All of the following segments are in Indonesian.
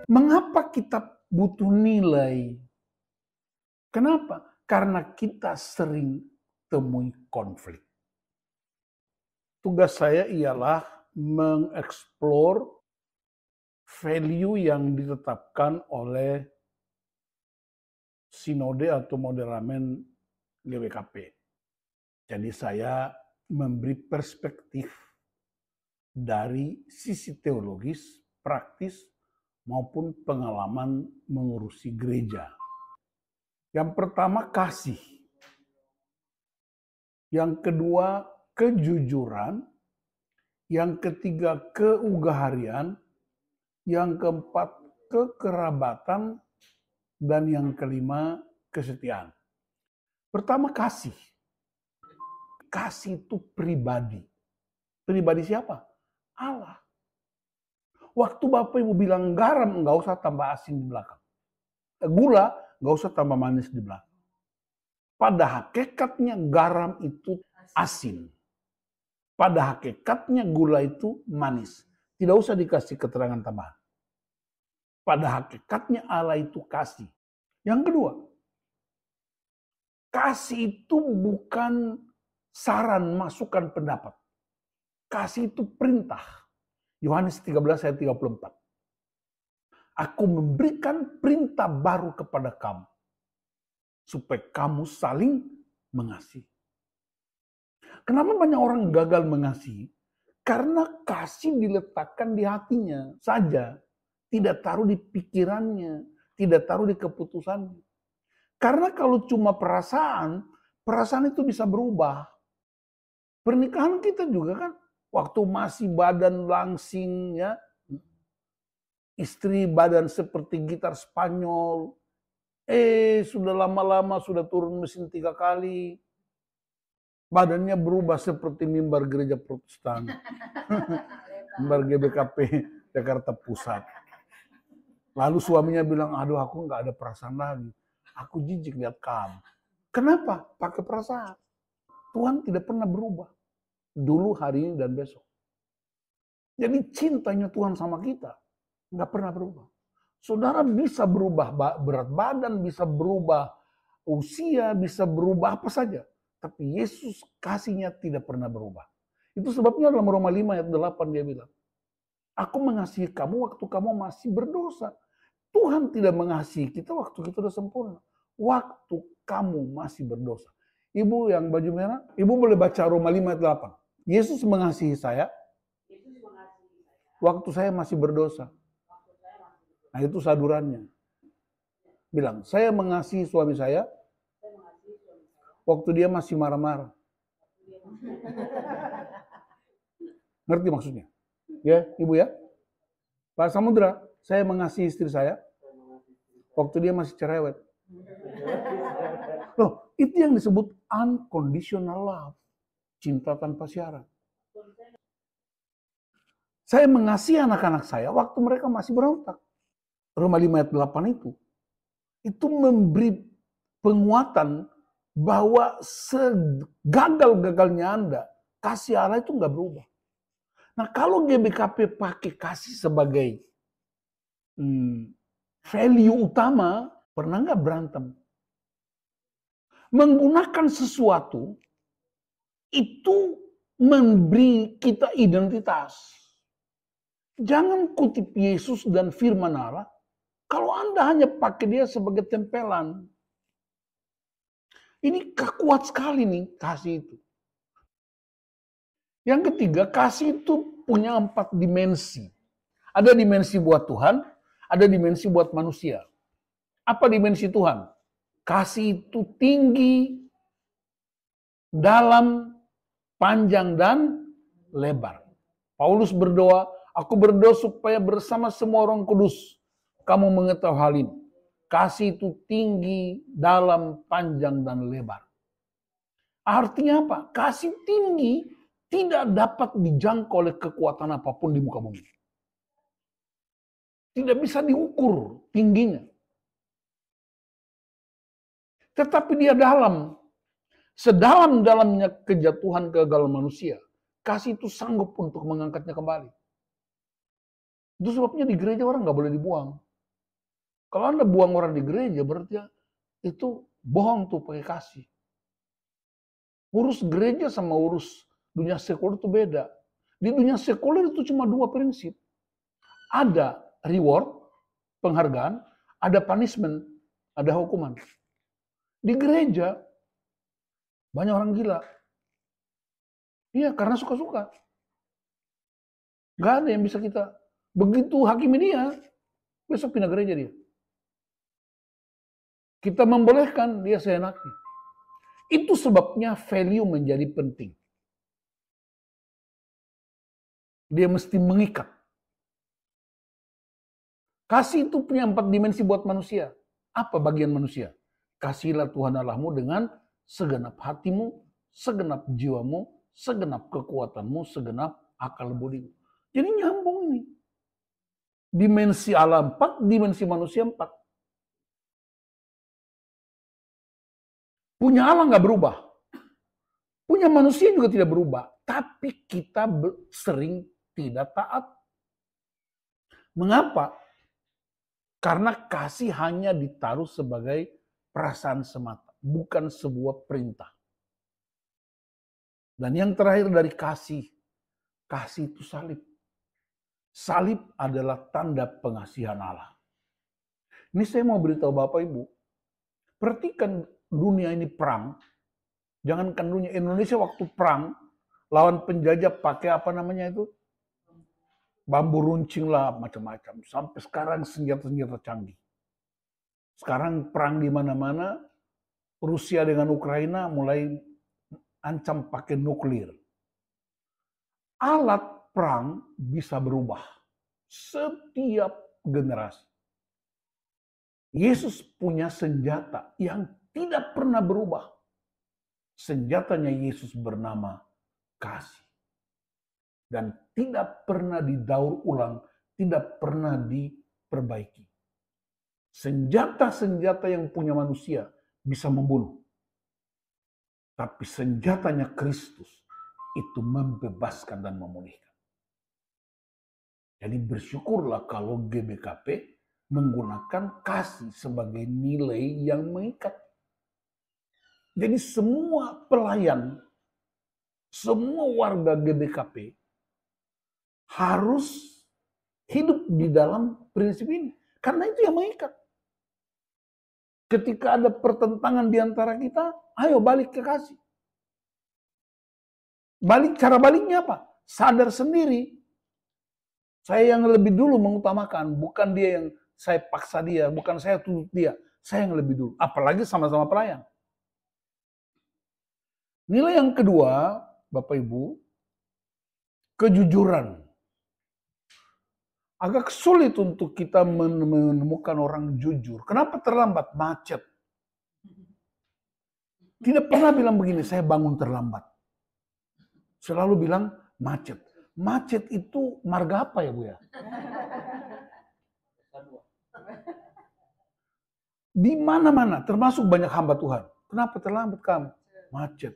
Mengapa kita butuh nilai? Kenapa? Karena kita sering temui konflik. Tugas saya ialah mengeksplor value yang ditetapkan oleh sinode atau moderamen GBKP. Jadi saya memberi perspektif dari sisi teologis, praktis, maupun pengalaman mengurusi gereja. Yang pertama, kasih. Yang kedua, kejujuran. Yang ketiga, keugaharian. Yang keempat, kekerabatan. Dan yang kelima, kesetiaan. Pertama, kasih. Kasih itu pribadi. Pribadi siapa? Allah. Waktu Bapak Ibu bilang garam, nggak usah tambah asin di belakang. Gula, nggak usah tambah manis di belakang. Pada hakikatnya garam itu asin. Pada hakikatnya gula itu manis. Tidak usah dikasih keterangan tambahan. Pada hakikatnya Allah itu kasih. Yang kedua, kasih itu bukan saran, masukan, pendapat. Kasih itu perintah. Yohanes 13 ayat 34. Aku memberikan perintah baru kepada kamu. Supaya kamu saling mengasihi. Kenapa banyak orang gagal mengasihi? Karena kasih diletakkan di hatinya saja. Tidak taruh di pikirannya. Tidak taruh di keputusannya. Karena kalau cuma perasaan itu bisa berubah. Pernikahan kita juga kan, waktu masih badan langsing ya, istri badan seperti gitar Spanyol, sudah lama-lama sudah turun mesin 3 kali, badannya berubah seperti mimbar gereja Protestan, mimbar GBKP Jakarta Pusat. Lalu suaminya bilang, aduh aku nggak ada perasaan lagi, aku jijik lihat kamu. Kenapa? Pakai perasaan. Tuhan tidak pernah berubah. Dulu, hari ini, dan besok. Jadi cintanya Tuhan sama kita nggak pernah berubah. Saudara bisa berubah berat badan, bisa berubah usia, bisa berubah apa saja. Tapi Yesus kasihnya tidak pernah berubah. Itu sebabnya dalam Roma 5 ayat 8 dia bilang, aku mengasihi kamu waktu kamu masih berdosa. Tuhan tidak mengasihi kita waktu kita sudah sempurna. Waktu kamu masih berdosa. Ibu yang baju merah, ibu boleh baca Roma 5 ayat 8. Yesus mengasihi saya waktu saya masih berdosa. Nah itu sadurannya. Bilang, saya mengasihi suami saya waktu dia masih marah-marah. Ngerti maksudnya? Ya, Ibu ya? Pak Samudra, saya mengasihi istri saya waktu dia masih cerewet. Loh, itu yang disebut unconditional love. Cinta tanpa syarat. Saya mengasihi anak-anak saya waktu mereka masih berontak. Roma 5 ayat 8 itu memberi penguatan bahwa segagal-gagalnya Anda, kasih Allah itu nggak berubah. Nah kalau GBKP pakai kasih sebagai value utama, pernah nggak berantem? Menggunakan sesuatu itu memberi kita identitas. Jangan kutip Yesus dan firman Allah kalau Anda hanya pakai dia sebagai tempelan. Ini kuat sekali nih kasih itu. Yang ketiga, kasih itu punya 4 dimensi. Ada dimensi buat Tuhan, ada dimensi buat manusia. Apa dimensi Tuhan? Kasih itu tinggi, dalam, panjang, dan lebar. Paulus berdoa, aku berdoa supaya bersama semua orang kudus kamu mengetahui hal ini. Kasih itu tinggi, dalam, panjang, dan lebar. Artinya apa? Kasih tinggi tidak dapat dijangkau oleh kekuatan apapun di muka bumi. Tidak bisa diukur tingginya. Tetapi dia dalam. Sedalam-dalamnya kejatuhan kegagalan manusia. Kasih itu sanggup untuk mengangkatnya kembali. Itu sebabnya di gereja orang nggak boleh dibuang. Kalau Anda buang orang di gereja, berarti itu bohong tuh pakai kasih. Urus gereja sama urus dunia sekuler itu beda. Di dunia sekuler itu cuma dua prinsip. Ada reward, penghargaan, ada punishment, ada hukuman. Di gereja, banyak orang gila. Iya, karena suka-suka. Gak ada yang bisa kita, begitu hakimi dia, besok pindah gereja dia. Kita membolehkan dia seenaknya. Itu sebabnya value menjadi penting. Dia mesti mengikat. Kasih itu punya 4 dimensi buat manusia. Apa bagian manusia? Kasihilah Tuhan Allahmu dengan segenap hatimu, segenap jiwamu, segenap kekuatanmu, segenap akal budimu. Jadi nyambung ini. Dimensi Allah 4, dimensi manusia 4. Punya Allah nggak berubah. Punya manusia juga tidak berubah. Tapi kita sering tidak taat. Mengapa? Karena kasih hanya ditaruh sebagai perasaan semata. Bukan sebuah perintah. Dan yang terakhir dari kasih. Kasih itu salib. Salib adalah tanda pengasihan Allah. Ini saya mau beritahu Bapak Ibu. Perhatikan dunia ini perang. Jangankan dunia, Indonesia waktu perang, lawan penjajah pakai apa namanya itu? Bambu runcing lah, macam-macam. Sampai sekarang senjata-senjata canggih. Sekarang perang di mana-mana, Rusia dengan Ukraina mulai ancam pakai nuklir. Alat perang bisa berubah setiap generasi. Yesus punya senjata yang tidak pernah berubah. Senjatanya Yesus bernama kasih. Dan tidak pernah didaur ulang, tidak pernah diperbaiki. Senjata-senjata yang punya manusia bisa membunuh. Tapi senjatanya Kristus itu membebaskan dan memulihkan. Jadi bersyukurlah kalau GBKP menggunakan kasih sebagai nilai yang mengikat. Jadi semua pelayan, semua warga GBKP harus hidup di dalam prinsip ini. Karena itu yang mengikat. Ketika ada pertentangan di antara kita, ayo balik ke kasih. Cara baliknya apa? Sadar sendiri. Saya yang lebih dulu mengutamakan, bukan dia yang saya paksa dia, bukan saya tuntut dia. Saya yang lebih dulu. Apalagi sama-sama pelayan. Nilai yang kedua, Bapak Ibu, kejujuran. Agak sulit untuk kita menemukan orang jujur. Kenapa terlambat? Macet. Tidak pernah bilang begini, saya bangun terlambat. Selalu bilang macet. Macet itu marga apa ya Bu ya? Di mana-mana, termasuk banyak hamba Tuhan. Kenapa terlambat kamu? Macet.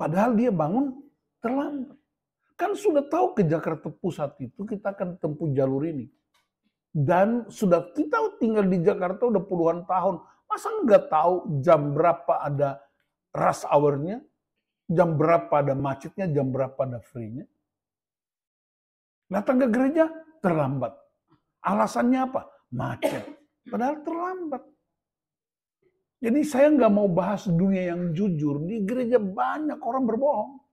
Padahal dia bangun terlambat. Kan sudah tahu ke Jakarta Pusat itu kita akan tempuh jalur ini. Dan sudah kita tinggal di Jakarta udah puluhan tahun. Masa nggak tahu jam berapa ada rush hour-nya? Jam berapa ada macetnya? Jam berapa ada free-nya? Datang ke gereja terlambat. Alasannya apa? Macet. Padahal terlambat. Jadi saya nggak mau bahas dunia yang jujur. Di gereja banyak orang berbohong.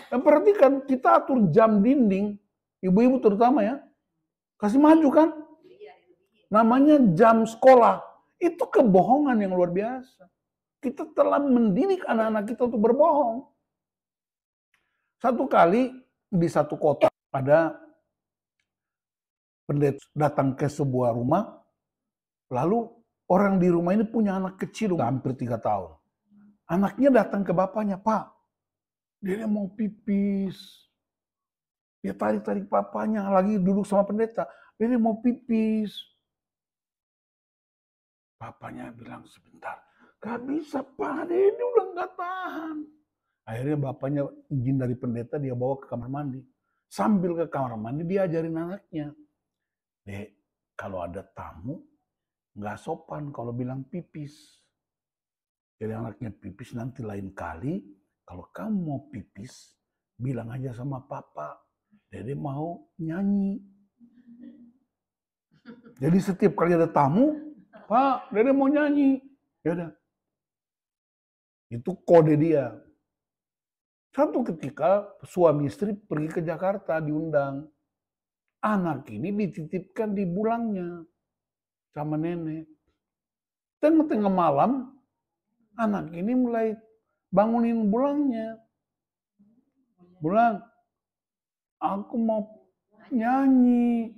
Dan perhatikan, kita atur jam dinding, ibu-ibu terutama ya, kasih maju kan? Namanya jam sekolah. Itu kebohongan yang luar biasa. Kita telah mendidik anak-anak kita untuk berbohong. Satu kali di satu kota ada pendeta datang ke sebuah rumah, lalu orang di rumah ini punya anak kecil hampir 3 tahun. Anaknya datang ke bapaknya, Pak, dia mau pipis. Dia tarik-tarik papanya, lagi duduk sama pendeta. Dia mau pipis. Bapaknya bilang, sebentar. Gak bisa Pak, dia udah gak tahan. Akhirnya bapaknya izin dari pendeta, dia bawa ke kamar mandi. Sambil ke kamar mandi, dia ajarin anaknya. Dek, kalau ada tamu, nggak sopan kalau bilang pipis. Jadi anaknya pipis, nanti lain kali kalau kamu mau pipis, bilang aja sama papa, Dede mau nyanyi. Jadi setiap kali ada tamu, Pak, Dede mau nyanyi. Ya udah. Itu kode dia. Satu ketika suami istri pergi ke Jakarta, diundang. Anak ini dititipkan di bulangnya sama nenek. Tengah-tengah malam, anak ini mulai bangunin bulangnya. Bulang, aku mau nyanyi.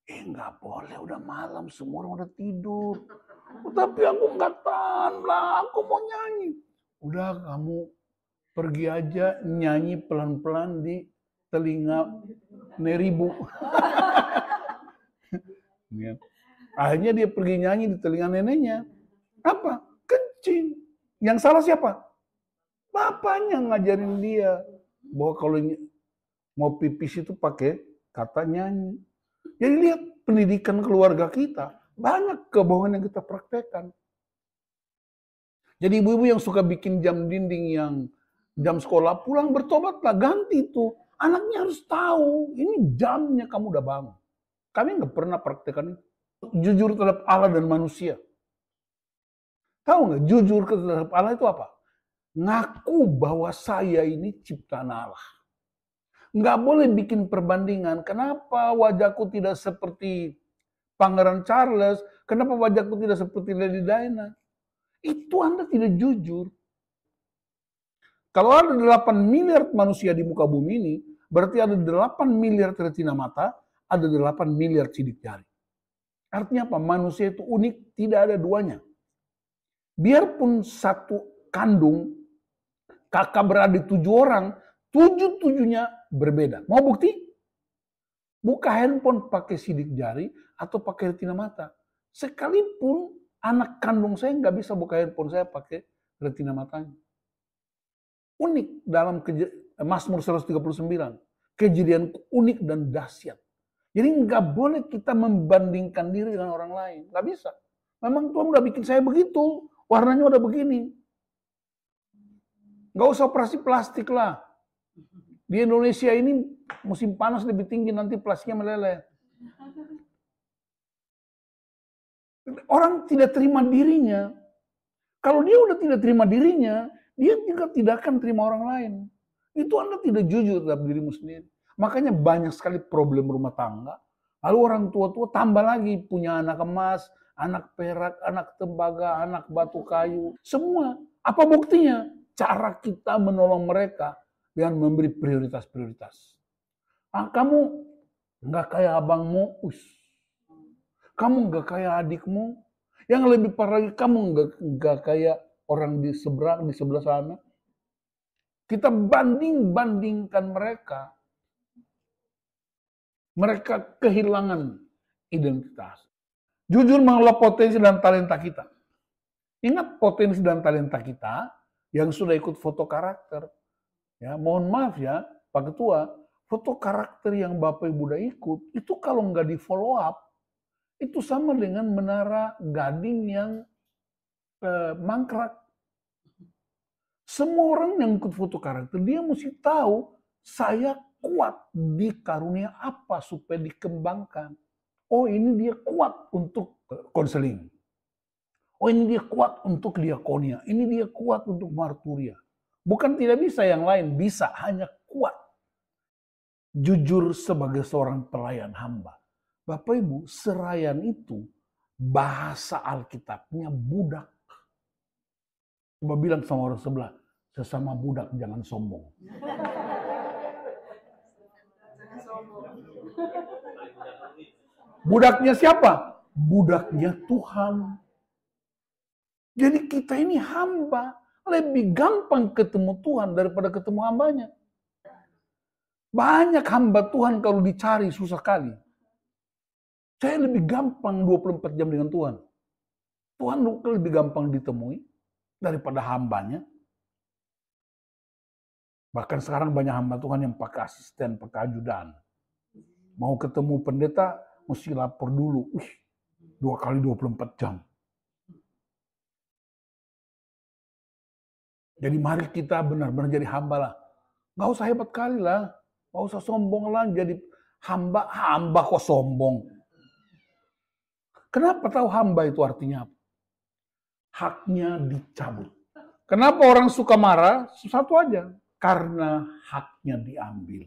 Nggak boleh, udah malam, semua orang udah tidur. Tapi aku nggak tahan lah, aku mau nyanyi. Udah, kamu pergi aja nyanyi pelan-pelan di telinga Neribu. Akhirnya dia pergi nyanyi di telinga neneknya. Apa? Kencing. Yang salah siapa? Bapaknya ngajarin dia bahwa kalau mau pipis itu pakai kata nyanyi. Jadi lihat pendidikan keluarga kita, banyak kebohongan yang kita praktekkan. Jadi ibu-ibu yang suka bikin jam dinding yang jam sekolah pulang, bertobatlah, ganti itu. Anaknya harus tahu, ini jamnya kamu udah bangun. Kami nggak pernah praktekkan itu. Jujur terhadap Allah dan manusia. Tahu nggak, jujur terhadap Allah itu apa? Ngaku bahwa saya ini ciptaan Allah. Nggak boleh bikin perbandingan. Kenapa wajahku tidak seperti Pangeran Charles? Kenapa wajahku tidak seperti Lady Diana? Itu Anda tidak jujur. Kalau ada 8 miliar manusia di muka bumi ini, berarti ada 8 miliar retina mata, ada 8 miliar sidik jari. Artinya apa? Manusia itu unik, tidak ada duanya. Biarpun satu kandung, kakak beradik 7 orang, 7-7-nya berbeda. Mau bukti? Buka handphone pakai sidik jari atau pakai retina mata. Sekalipun anak kandung saya nggak bisa buka handphone saya pakai retina matanya. Unik dalam Mazmur 139. Kejadian unik dan dahsyat. Jadi nggak boleh kita membandingkan diri dengan orang lain. Nggak bisa. Memang Tuhan udah bikin saya begitu. Warnanya udah begini. Nggak usah operasi plastik lah. Di Indonesia ini musim panas lebih tinggi, nanti plastiknya meleleh. Orang tidak terima dirinya. Kalau dia udah tidak terima dirinya, dia juga tidak akan terima orang lain. Itu Anda tidak jujur terhadap dirimu sendiri. Makanya banyak sekali problem rumah tangga. Lalu orang tua-tua tambah lagi punya anak emas, anak perak, anak tembaga, anak batu kayu. Semua. Apa buktinya? Cara kita menolong mereka dengan memberi prioritas-prioritas. Kamu nggak kayak abangmu, kamu nggak kayak adikmu, yang lebih parah lagi kamu nggak kayak orang di sebelah sana. Kita bandingkan mereka. Mereka kehilangan identitas. Jujur mengelola potensi dan talenta kita. Ingat potensi dan talenta kita yang sudah ikut foto karakter. Ya, mohon maaf ya, Pak Ketua, foto karakter yang Bapak Ibu udah ikut, itu kalau nggak di follow up, itu sama dengan menara gading yang mangkrak. Semua orang yang ikut foto karakter, dia mesti tahu, saya kuat di karunia apa supaya dikembangkan. Oh ini dia kuat untuk konseling. Oh ini dia kuat untuk diakonia. Ini dia kuat untuk marturia. Bukan tidak bisa yang lain, bisa, hanya kuat. Jujur sebagai seorang pelayan hamba. Bapak Ibu, serayan itu bahasa Alkitabnya budak. Coba bilang sama orang sebelah, sesama budak jangan sombong. Budaknya siapa? Budaknya Tuhan. Jadi kita ini hamba. Lebih gampang ketemu Tuhan daripada ketemu hambanya. Banyak hamba Tuhan kalau dicari susah kali. Saya lebih gampang 24 jam dengan Tuhan. Tuhan lebih gampang ditemui daripada hambanya. Bahkan sekarang banyak hamba Tuhan yang pakai asisten, pakai ajudan. Mau ketemu pendeta, mesti lapor dulu. 2 kali 24 jam. Jadi mari kita benar-benar jadi hamba lah. Nggak usah hebat kali lah. Nggak usah sombong lah jadi hamba. Hamba kok sombong. Kenapa tahu hamba itu artinya apa? Haknya dicabut. Kenapa orang suka marah? Satu aja. Karena haknya diambil.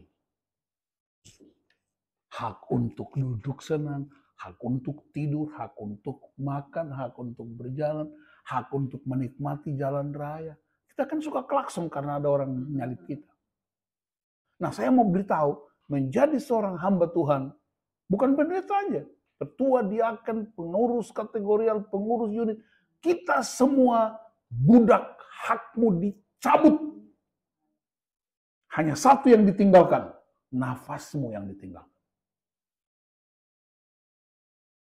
Hak untuk duduk senang, hak untuk tidur, hak untuk makan, hak untuk berjalan, hak untuk menikmati jalan raya. Kita kan suka klakson karena ada orang nyalip kita. Nah, saya mau beritahu, menjadi seorang hamba Tuhan, bukan pendeta aja. Ketua, diaken, pengurus kategorial, pengurus unit. Kita semua budak, hakmu dicabut. Hanya satu yang ditinggalkan, nafasmu yang ditinggalkan.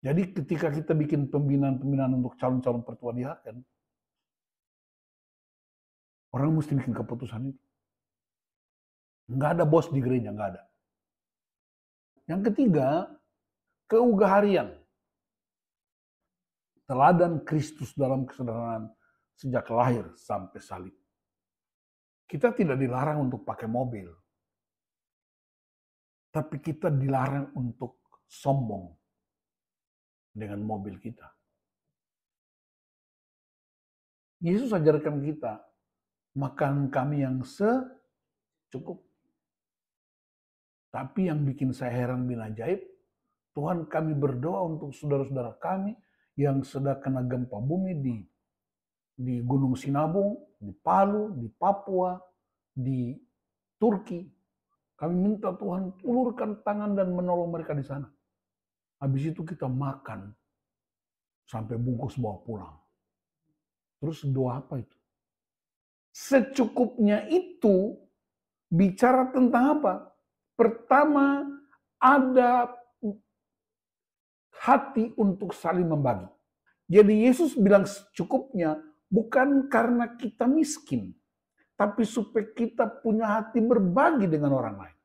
Jadi ketika kita bikin pembinaan-pembinaan untuk calon-calon pertua diaken, orang mesti bikin keputusan itu. Nggak ada bos di gereja, nggak ada. Yang ketiga, keugaharian. Teladan Kristus dalam kesederhanaan sejak lahir sampai salib. Kita tidak dilarang untuk pakai mobil. Tapi kita dilarang untuk sombong dengan mobil kita. Yesus ajarkan kita, makan kami yang secukup. Tapi yang bikin saya heran bin ajaib, Tuhan kami berdoa untuk saudara-saudara kami yang sedang kena gempa bumi di Gunung Sinabung, di Palu, di Papua, di Turki. Kami minta Tuhan ulurkan tangan dan menolong mereka di sana. Habis itu kita makan sampai bungkus bawa pulang. Terus doa apa itu? Secukupnya itu bicara tentang apa? Pertama, ada hati untuk saling membagi. Jadi Yesus bilang secukupnya bukan karena kita miskin, tapi supaya kita punya hati berbagi dengan orang lain.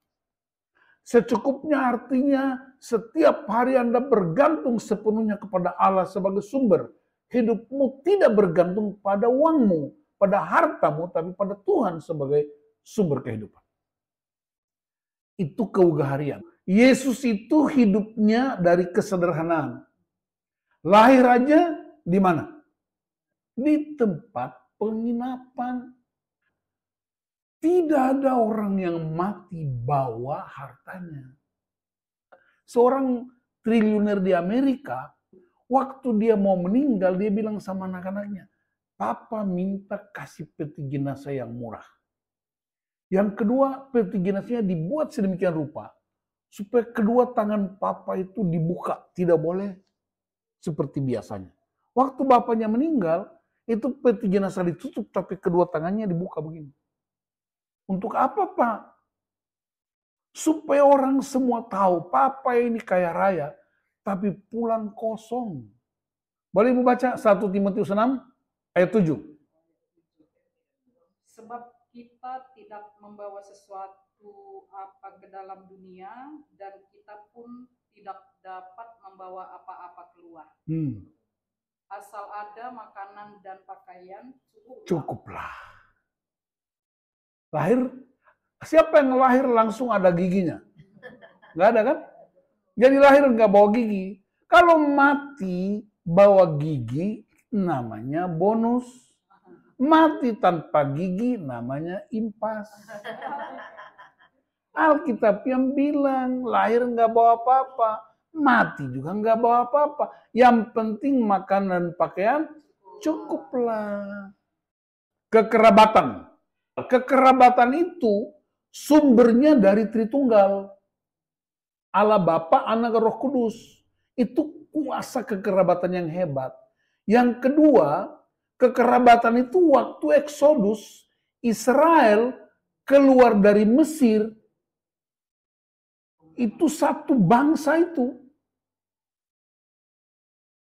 Secukupnya artinya setiap hari Anda bergantung sepenuhnya kepada Allah sebagai sumber. Hidupmu tidak bergantung pada uangmu, pada hartamu, tapi pada Tuhan sebagai sumber kehidupan. Itu keugaharian. Yesus itu hidupnya dari kesederhanaan. Lahir aja di mana? Di tempat penginapan. Tidak ada orang yang mati bawa hartanya. Seorang triliuner di Amerika, waktu dia mau meninggal, dia bilang sama anak-anaknya, Papa minta kasih peti jenazah yang murah. Yang kedua, peti jenazahnya dibuat sedemikian rupa, supaya kedua tangan Papa itu dibuka, tidak boleh seperti biasanya. Waktu bapaknya meninggal, itu peti jenazah ditutup, tapi kedua tangannya dibuka begini. Untuk apa, Pak? Supaya orang semua tahu, Papa ini kaya raya, tapi pulang kosong. Boleh Ibu baca 1 Timotius 6 ayat 7. Sebab kita tidak membawa sesuatu apa ke dalam dunia, dan kita pun tidak dapat membawa apa-apa keluar. Asal ada makanan dan pakaian, cukuplah. Lahir, siapa yang lahir langsung ada giginya? Nggak ada kan? Jadi lahir nggak bawa gigi. Kalau mati bawa gigi namanya bonus. Mati tanpa gigi namanya impas. Alkitab yang bilang lahir nggak bawa apa-apa, mati juga nggak bawa apa-apa. Yang penting makan dan pakaian cukuplah. Kekerabatan. Kekerabatan itu sumbernya dari Tritunggal. Allah Bapa, Anak, Roh Kudus. Itu kuasa kekerabatan yang hebat. Yang kedua, kekerabatan itu waktu Eksodus, Israel keluar dari Mesir, itu satu bangsa itu.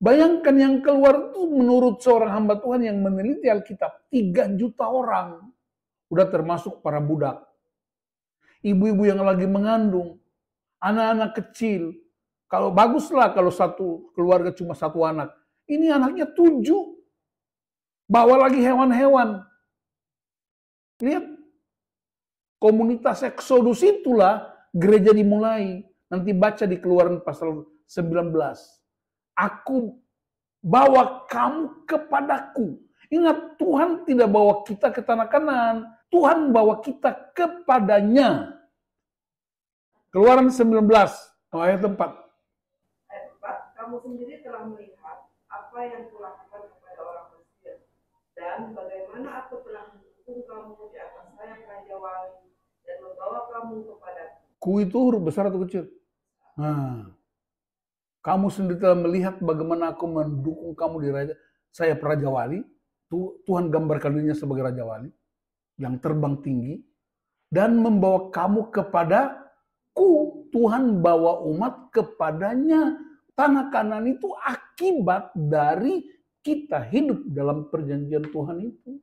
Bayangkan yang keluar itu menurut seorang hamba Tuhan yang meneliti Alkitab, 3 juta orang. Udah termasuk para budak. Ibu-ibu yang lagi mengandung, anak-anak kecil. Kalau baguslah kalau satu keluarga cuma satu anak. Ini anaknya 7. Bawa lagi hewan-hewan. Lihat, komunitas Eksodus itulah gereja dimulai. Nanti baca di Keluaran pasal 19. Aku bawa kamu kepadaku. Ingat, Tuhan tidak bawa kita ke tanah Kanaan. Tuhan bawa kita kepadanya. Keluaran 19, ayat 4. Ayat 4, kamu sendiri telah melihat apa yang kulakukan kepada orang Mesir, dan bagaimana aku telah mendukung kamu di atas sayap Raja Wali, dan membawa kamu kepadaku. Ku itu huruf besar atau kecil? Nah, kamu sendiri telah melihat bagaimana aku mendukung kamu di sayap Raja Wali. Tuhan gambarkan dirinya sebagai Raja Wali yang terbang tinggi dan membawa kamu kepadaku. Tuhan bawa umat kepadanya. Tanah Kanaan itu akibat dari kita hidup dalam perjanjian Tuhan itu.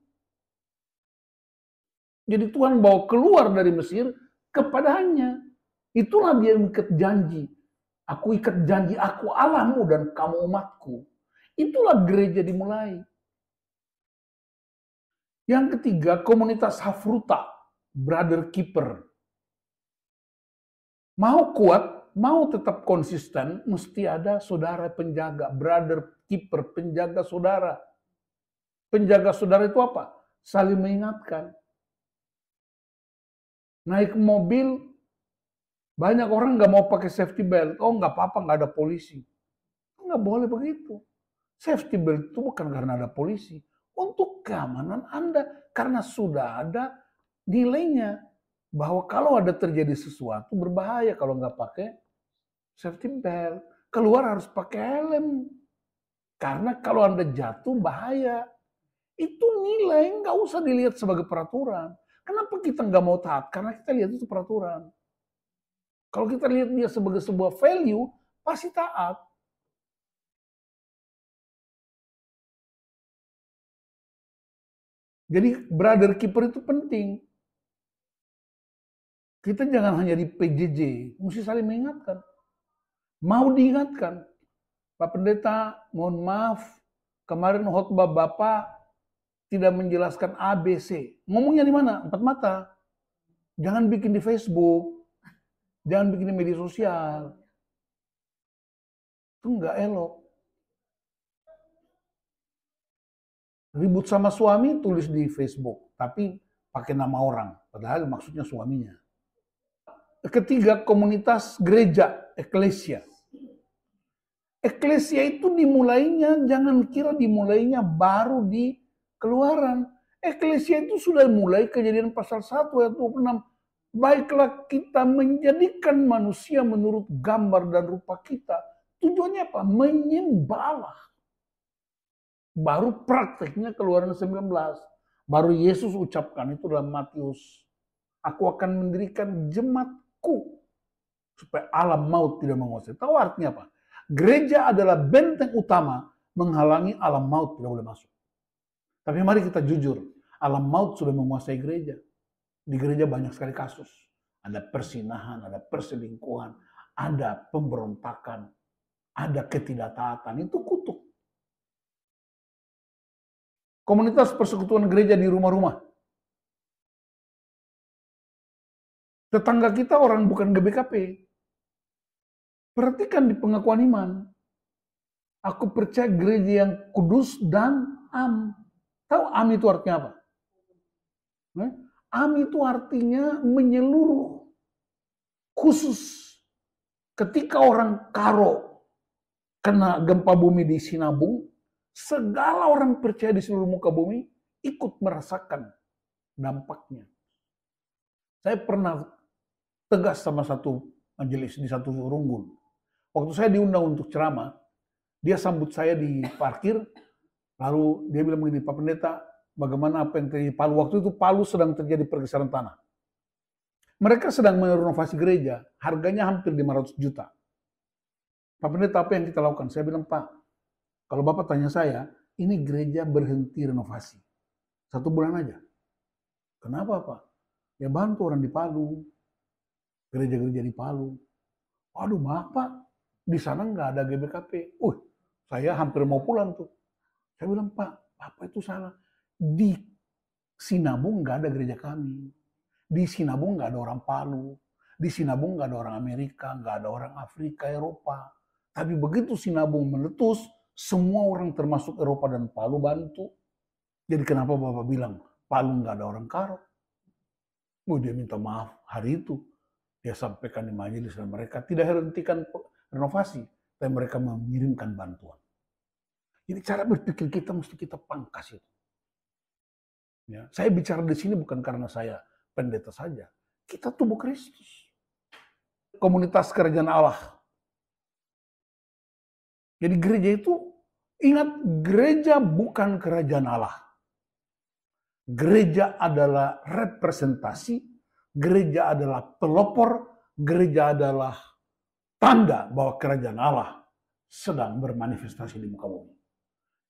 Jadi Tuhan bawa keluar dari Mesir kepadanya. Itulah dia yang ikat janji. Aku ikat janji, aku Allahmu dan kamu umatku. Itulah gereja dimulai. Yang ketiga, komunitas Hafruta, brother keeper. Mau kuat, mau tetap konsisten, mesti ada saudara penjaga, brother keeper, penjaga saudara. Penjaga saudara itu apa? Saling mengingatkan. Naik mobil, banyak orang nggak mau pakai safety belt. Oh, nggak apa-apa, nggak ada polisi. Nggak boleh begitu. Safety belt itu bukan karena ada polisi. Untuk keamanan Anda. Karena sudah ada nilainya. Bahwa kalau ada terjadi sesuatu berbahaya kalau nggak pakai safety belt. Keluar harus pakai helm. Karena kalau Anda jatuh bahaya. Itu nilai, nggak usah dilihat sebagai peraturan. Kenapa kita nggak mau taat? Karena kita lihat itu peraturan. Kalau kita lihat dia sebagai sebuah value, pasti taat. Jadi brother keeper itu penting. Kita jangan hanya di PJJ, mesti saling mengingatkan. Mau diingatkan. Pak Pendeta, mohon maaf, kemarin khotbah Bapak tidak menjelaskan ABC. Ngomongnya di mana? 4 mata. Jangan bikin di Facebook. Jangan bikin di media sosial. Itu nggak elok. Ribut sama suami tulis di Facebook, tapi pakai nama orang, padahal maksudnya suaminya. Ketiga, komunitas gereja, eklesia. Eklesia itu dimulainya, jangan kira dimulainya baru di Keluaran. Eklesia itu sudah mulai Kejadian pasal 1 ayat 26. Baiklah kita menjadikan manusia menurut gambar dan rupa kita. Tujuannya apa? Menyembah Allah. Baru prakteknya Keluaran 19. Baru Yesus ucapkan itu dalam Matius. Aku akan mendirikan jemaatku supaya alam maut tidak menguasai. Tahu artinya apa? Gereja adalah benteng utama menghalangi alam maut tidak boleh masuk. Tapi mari kita jujur, alam maut sudah menguasai gereja. Di gereja banyak sekali kasus. Ada persinahan, ada perselingkuhan, ada pemberontakan, ada ketidaktaatan. Itu kutuk. Komunitas persekutuan gereja di rumah-rumah. Tetangga kita orang bukan GBKP. Perhatikan di pengakuan iman. Aku percaya gereja yang kudus dan am. Tahu am itu artinya apa? Am itu artinya menyeluruh. Khusus. Ketika orang Karo kena gempa bumi di Sinabung, segala orang percaya di seluruh muka bumi ikut merasakan dampaknya. Saya pernah tegas sama satu majelis di satu Runggul. Waktu saya diundang untuk ceramah, dia sambut saya di parkir, lalu dia bilang begini, Pak Pendeta, bagaimana apa yang terjadi di Palu? Waktu itu Palu sedang terjadi pergeseran tanah. Mereka sedang merenovasi gereja, harganya hampir 500 juta. Pak Pendeta, apa yang kita lakukan? Saya bilang, Pak, kalau Bapak tanya saya, ini gereja berhenti renovasi. 1 bulan aja. Kenapa, Pak? Ya bantu orang di Palu. Gereja-gereja di Palu. Waduh, maaf Pak. di sana nggak ada GBKP. Saya hampir mau pulang tuh. Saya bilang, Pak, Bapak itu salah. Di Sinabung nggak ada gereja kami. Di Sinabung nggak ada orang Palu. Di Sinabung nggak ada orang Amerika, nggak ada orang Afrika, Eropa. Tapi begitu Sinabung meletus, semua orang termasuk Eropa dan Palu bantu. Jadi kenapa Bapak bilang, Palu nggak ada orang Karo? Dia minta maaf hari itu. Dia sampaikan di majelis dan mereka tidak hentikan renovasi, tapi mereka mengirimkan bantuan. Jadi cara berpikir kita mesti kita pangkas itu. Ya, saya bicara di sini bukan karena saya pendeta saja. Kita tubuh Kristus. Komunitas kerajaan Allah. Jadi gereja itu, ingat, gereja bukan kerajaan Allah. Gereja adalah representasi, gereja adalah pelopor, gereja adalah tanda bahwa kerajaan Allah sedang bermanifestasi di muka bumi.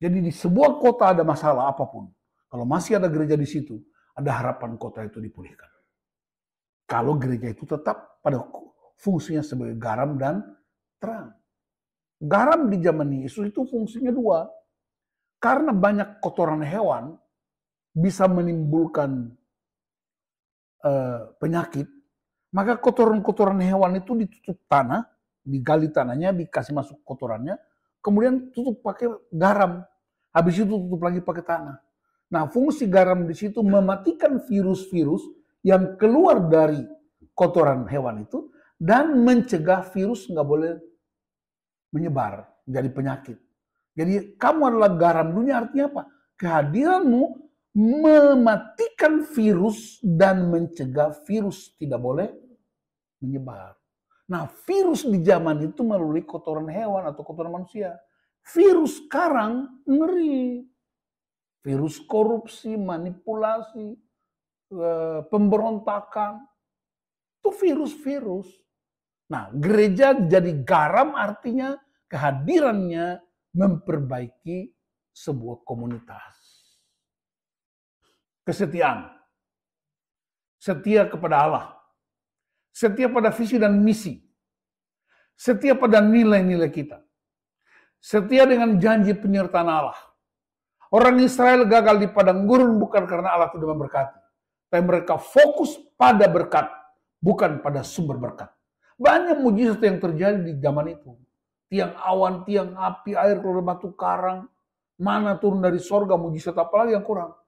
Jadi di sebuah kota ada masalah apapun, kalau masih ada gereja di situ, ada harapan kota itu dipulihkan. Kalau gereja itu tetap pada fungsinya sebagai garam dan terang. Garam di zaman Yesus itu fungsinya dua. Karena banyak kotoran hewan bisa menimbulkan penyakit, maka kotoran-kotoran hewan itu ditutup tanah, digali tanahnya, dikasih masuk kotorannya, kemudian tutup pakai garam. Habis itu tutup lagi pakai tanah. Nah, fungsi garam di situ mematikan virus-virus yang keluar dari kotoran hewan itu dan mencegah virus nggak boleh menyebar jadi penyakit. Jadi kamu adalah garam dunia, artinya apa? Kehadiranmu mematikan virus dan mencegah virus tidak boleh menyebar. Nah, virus di zaman itu melalui kotoran hewan atau kotoran manusia. Virus sekarang ngeri. Virus korupsi, manipulasi, pemberontakan. Itu virus-virus. Nah, gereja jadi garam artinya kehadirannya memperbaiki sebuah komunitas. Kesetiaan. Setia kepada Allah. Setia pada visi dan misi. Setia pada nilai-nilai kita. Setia dengan janji penyertaan Allah. Orang Israel gagal di padang gurun bukan karena Allah tidak memberkati. Tapi mereka fokus pada berkat, bukan pada sumber berkat. Banyak mujizat yang terjadi di zaman itu. Tiang awan, tiang api, air keluar batu karang. Mana turun dari sorga, mujizat apalagi yang kurang.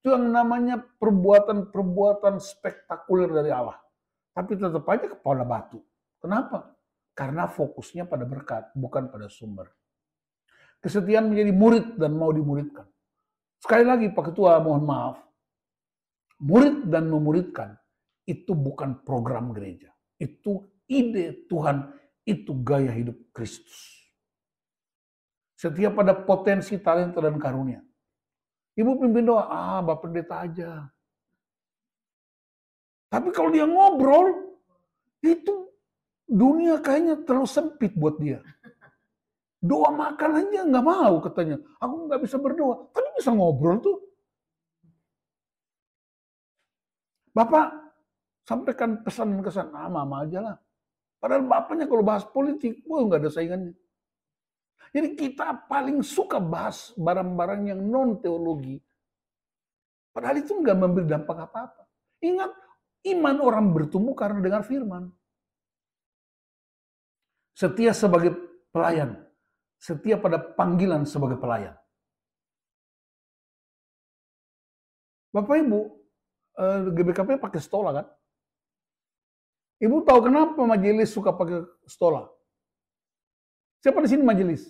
Itu yang namanya perbuatan-perbuatan spektakuler dari Allah. Tapi tetap aja kepala batu. Kenapa? Karena fokusnya pada berkat, bukan pada sumber. Kesetiaan menjadi murid dan mau dimuridkan. Sekali lagi Pak Ketua, mohon maaf. Murid dan memuridkan itu bukan program gereja. Itu ide Tuhan, itu gaya hidup Kristus. Setia pada potensi, talenta, dan karunia. Ibu pimpin doa, Bapak pendeta aja. Tapi kalau dia ngobrol, itu dunia kayaknya terlalu sempit buat dia. Doa makan aja nggak mau katanya. Aku nggak bisa berdoa, tapi bisa ngobrol tuh. Bapak sampaikan pesan-kesan, mama aja lah. Padahal bapaknya kalau bahas politik, nggak ada saingannya. Jadi kita paling suka bahas barang-barang yang non-teologi. Padahal itu nggak memberi dampak apa-apa. Ingat, iman orang bertumbuh karena dengar firman. Setia sebagai pelayan. Setia pada panggilan sebagai pelayan. Bapak Ibu, GBKP pakai stola kan? Ibu tahu kenapa majelis suka pakai stola? Siapa di sini majelis?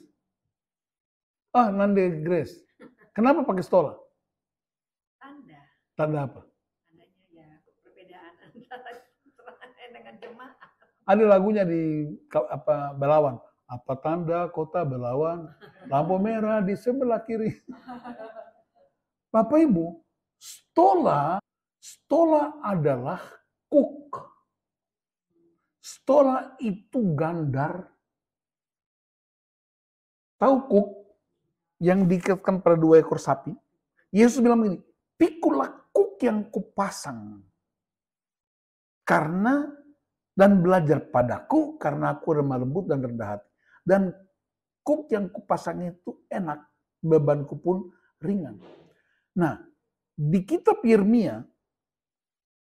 Nande Grace. Kenapa pakai stola? Tanda. Tanda apa? Tandanya ya perbedaan antara dengan jemaat. Ada lagunya di Belawan. Apa tanda kota Belawan? Lampu merah di sebelah kiri. Bapak Ibu, stola adalah cook. Stola itu gandar. Tahu cook yang diikatkan pada 2 ekor sapi? Yesus bilang begini, pikulah cook yang kupasang. Karena dan belajar padaku karena aku lemah lembut dan rendah hati. dan kuk yang kupasang itu enak, bebanku pun ringan. Nah, di kitab Yeremia,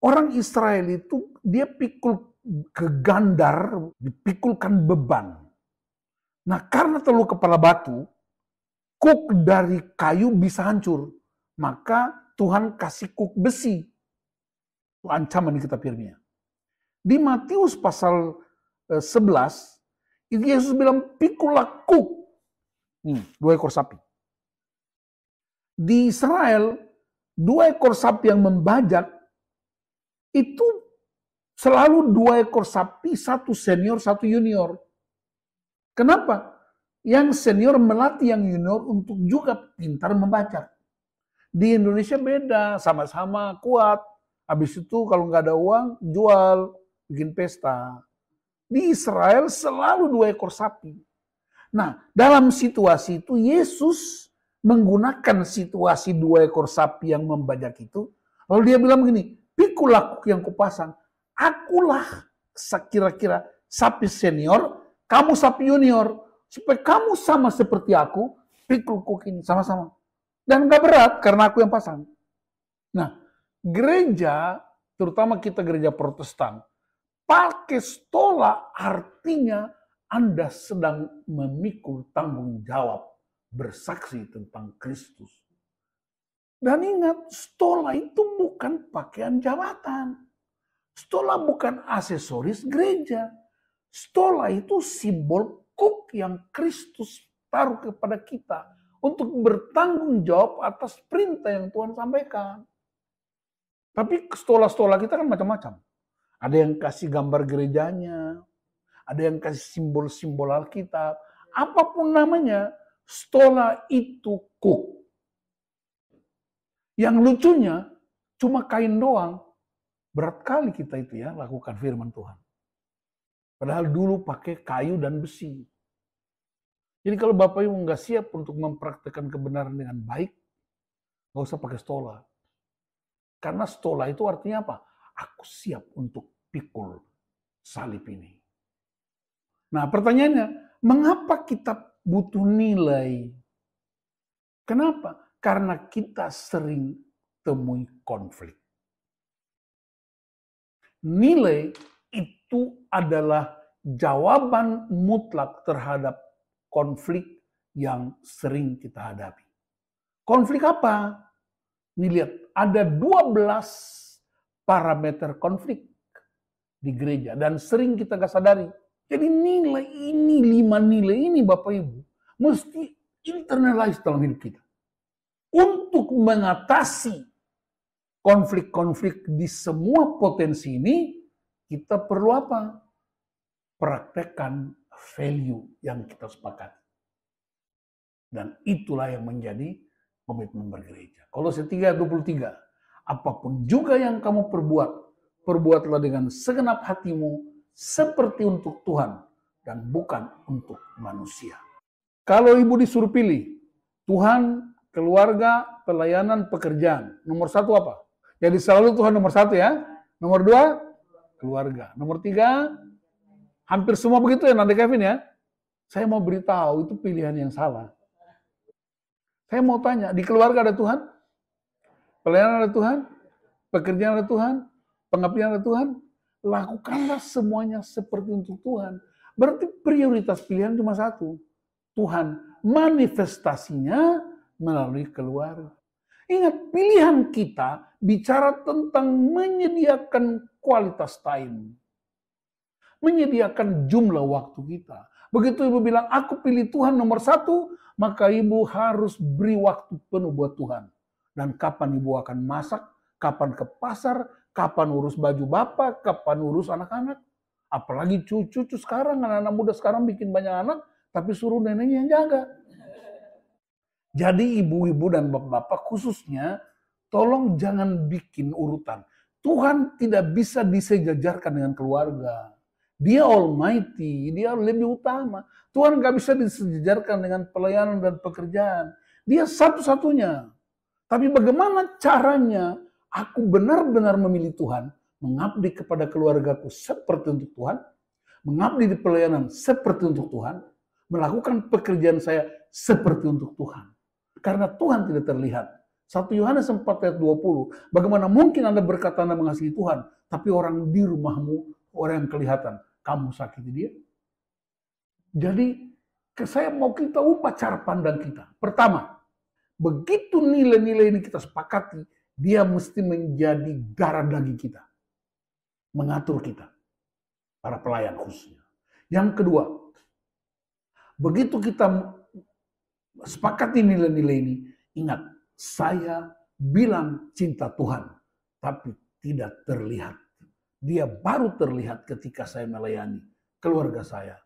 orang Israel itu dia pikul ke gandar, dipikulkan beban. Nah, karena terlalu kepala batu, kuk dari kayu bisa hancur. Maka Tuhan kasih kuk besi. Itu ancaman di kitab Yeremia. Di Matius pasal 11, itu Yesus bilang, pikulah kuk. 2 ekor sapi. Di Israel, 2 ekor sapi yang membajak, itu selalu 2 ekor sapi, 1 senior, 1 junior. Kenapa? Yang senior melatih yang junior untuk juga pintar membajak. Di Indonesia beda, sama-sama kuat. Habis itu kalau nggak ada uang, jual, bikin pesta. Di Israel selalu 2 ekor sapi. Nah, dalam situasi itu Yesus menggunakan situasi 2 ekor sapi yang membajak itu. Lalu dia bilang begini, pikulah kuk yang kupasang. Akulah kira-kira sapi senior, kamu sapi junior. Supaya kamu sama seperti aku, pikul kuk ini sama-sama. Dan gak berat karena aku yang pasang. Nah, gereja, terutama kita gereja Protestan, pakai stola artinya Anda sedang memikul tanggung jawab bersaksi tentang Kristus. Dan ingat, stola itu bukan pakaian jabatan. Stola bukan aksesoris gereja. Stola itu simbol kuk yang Kristus taruh kepada kita untuk bertanggung jawab atas perintah yang Tuhan sampaikan. Tapi stola-stola kita kan macam-macam. Ada yang kasih gambar gerejanya, ada yang kasih simbol-simbol Alkitab. Apapun namanya, stola itu kuk. Yang lucunya, cuma kain doang. Berat kali kita itu ya, lakukan firman Tuhan. Padahal dulu pakai kayu dan besi. Jadi kalau Bapak Ibu nggak siap untuk mempraktekkan kebenaran dengan baik, nggak usah pakai stola. Karena stola itu artinya apa? Aku siap untuk pikul salib ini. Nah pertanyaannya, mengapa kita butuh nilai? Kenapa? Karena kita sering temui konflik. Nilai itu adalah jawaban mutlak terhadap konflik yang sering kita hadapi. Konflik apa? Ini lihat, ada 12 parameter konflik di gereja dan sering kita gak sadari. Jadi nilai ini, 5 nilai ini Bapak Ibu, mesti internalize dalam hidup kita. Untuk mengatasi konflik-konflik di semua potensi ini, kita perlu apa? Praktekkan value yang kita sepakati. Dan itulah yang menjadi komitmen bergereja. Kolose 3:23, apapun juga yang kamu perbuat, perbuatlah dengan segenap hatimu seperti untuk Tuhan dan bukan untuk manusia. Kalau ibu disuruh pilih, Tuhan, keluarga, pelayanan, pekerjaan, nomor 1 apa? Jadi selalu Tuhan nomor 1 ya. Nomor 2, keluarga. Nomor 3, hampir semua begitu ya, Nanda Kevin ya. Saya mau beritahu itu pilihan yang salah. Saya mau tanya, di keluarga ada Tuhan? Pelayanan ada Tuhan? Pekerjaan ada Tuhan? Pengabdian ada Tuhan? Lakukanlah semuanya seperti untuk Tuhan. Berarti prioritas pilihan cuma 1. Tuhan, manifestasinya melalui keluarga. Ingat, pilihan kita bicara tentang menyediakan kualitas time. Menyediakan jumlah waktu kita. Begitu ibu bilang, aku pilih Tuhan nomor 1, maka ibu harus beri waktu penuh buat Tuhan. Dan kapan ibu akan masak, kapan ke pasar, kapan urus baju bapak, kapan urus anak-anak. Apalagi cucu sekarang, anak-anak muda sekarang bikin banyak anak, tapi suruh neneknya yang jaga. Jadi ibu-ibu dan bapak-bapak khususnya, tolong jangan bikin urutan. Tuhan tidak bisa disejajarkan dengan keluarga. Dia Almighty, dia lebih utama. Tuhan gak bisa disejajarkan dengan pelayanan dan pekerjaan. Dia satu-satunya. Tapi bagaimana caranya aku benar-benar memilih Tuhan, mengabdi kepada keluargaku seperti untuk Tuhan, mengabdi di pelayanan seperti untuk Tuhan, melakukan pekerjaan saya seperti untuk Tuhan. Karena Tuhan tidak terlihat. 1 Yohanes 4 ayat 20. Bagaimana mungkin Anda berkata Anda mengasihi Tuhan, tapi orang di rumahmu, orang yang kelihatan, kamu sakiti dia? Jadi, saya mau kita ubah cara pandang kita. Pertama, begitu nilai-nilai ini kita sepakati, dia mesti menjadi darah daging kita. Mengatur kita. Para pelayan khususnya. Yang kedua, begitu kita sepakati nilai-nilai ini, ingat, saya bilang cinta Tuhan, tapi tidak terlihat. Dia baru terlihat ketika saya melayani keluarga saya,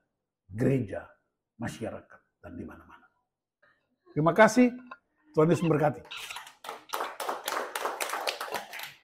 gereja, masyarakat, dan di mana-mana. Terima kasih, Tuhan Yesus memberkati.